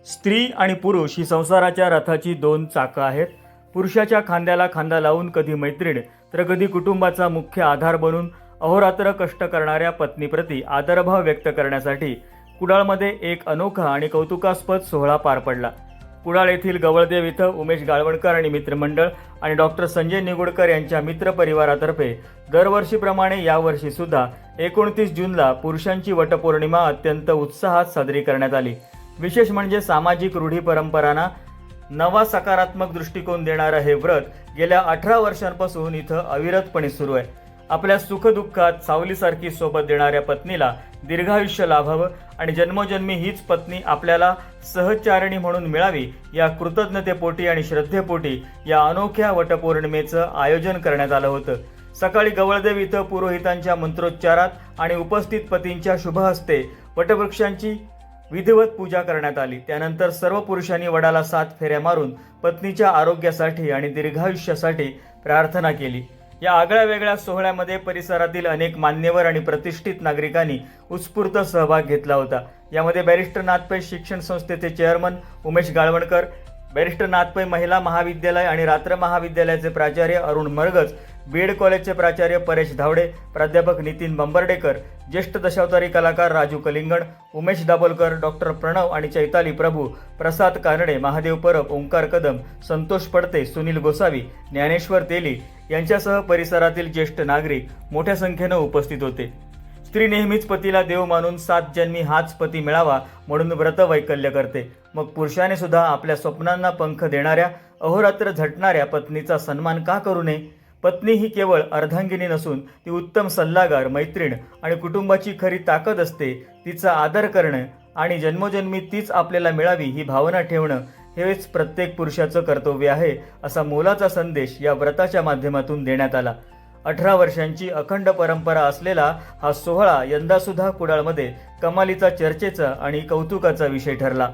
स्त्री आणि पुरुष ही संसाराच्या रथाची दोन चाकं आहेत. पुरुषाच्या खांद्याला खांदा लावून कधी मैत्रीण तर कधी कुटुंबाचा मुख्य आधार बनून अहोरात्र कष्ट करणाऱ्या पत्नीप्रती आदरभाव व्यक्त करण्यासाठी कुडाळमध्ये एक अनोखा आणि कौतुकास्पद सोहळा पार पडला. कुडाळ येथील गवळदेव इथं उमेश गाळवणकर आणि मित्रमंडळ आणि डॉक्टर संजय निगुडकर यांच्या मित्रपरिवारातर्फे दरवर्षीप्रमाणे यावर्षी सुद्धा 29 जूनला पुरुषांची वटपौर्णिमा अत्यंत उत्साहात साजरी करण्यात आली. विशेष म्हणजे सामाजिक रूढी परंपरांना नवा सकारात्मक दृष्टिकोन देणारं हे व्रत गेल्या 18 वर्षांपासून इथं अविरतपणे सुरू आहे. आपल्या सुखदुःखात सावलीसारखी सोबत देणाऱ्या पत्नीला दीर्घायुष्य लाभावं आणि जन्मोजन्मी हीच पत्नी आपल्याला सहचारिणी म्हणून मिळावी या कृतज्ञतेपोटी आणि श्रद्धेपोटी या अनोख्या वटपौर्णिमेचं आयोजन करण्यात आलं होतं. सकाळी गवळदेव इथं पुरोहितांच्या मंत्रोच्चारात आणि उपस्थित पतींच्या शुभहस्ते वटवृक्षांची विधिवत पूजा करण्यात आली. त्यानंतर सर्व पुरुषांनी वडाला 7 फेऱ्या मारून पत्नीच्या आरोग्यासाठी आणि दीर्घायुष्यासाठी प्रार्थना केली. या आगळ्या वेगळ्या सोहळ्यामध्ये परिसरातील अनेक मान्यवर आणि प्रतिष्ठित नागरिकांनी उत्स्फूर्त सहभाग घेतला होता. यामध्ये बॅरिस्टर नाथपै शिक्षण संस्थेचे चेअरमन उमेश गाळवणकर, बॅरिस्टर नाथपै महिला महाविद्यालय आणि रात्र महाविद्यालयाचे प्राचार्य अरुण मरगज, बीएड कॉलेजचे प्राचार्य परेश धावडे, प्राध्यापक नितीन बंबर्डेकर, ज्येष्ठ दशावतारी कलाकार राजू कलिंगड, उमेश दाभोलकर, डॉक्टर प्रणव आणि चैताली प्रभू, प्रसाद कानडे, महादेव परब, ओंकार कदम, संतोष पडते, सुनील गोसावी, ज्ञानेश्वर तेली यांच्यासह परिसरातील ज्येष्ठ नागरिक मोठ्या संख्येनं उपस्थित होते. स्त्री नेहमीच पतीला देव मानून 7 जन्मी हाच पती मिळावा म्हणून व्रत वैकल्य करते. मग पुरुषाने सुद्धा आपल्या स्वप्नांना पंख देणाऱ्या अहोरात्र झटणाऱ्या पत्नीचा सन्मान का करू नये? पत्नी ही केवळ अर्धांगिनी नसून ती उत्तम सल्लागार, मैत्रीण आणि कुटुंबाची खरी ताकद असते. तिचा आदर करणं आणि जन्मोजन्मी तीच आपल्याला मिळावी ही भावना ठेवणं हेच प्रत्येक पुरुषाचं कर्तव्य आहे, असा मोलाचा संदेश या व्रताच्या माध्यमातून देण्यात आला. 18 वर्षांची अखंड परंपरा असलेला हा सोहळा यंदासुद्धा कुडाळमध्ये कमालीचा, चर्चेचा आणि कौतुकाचा विषय ठरला.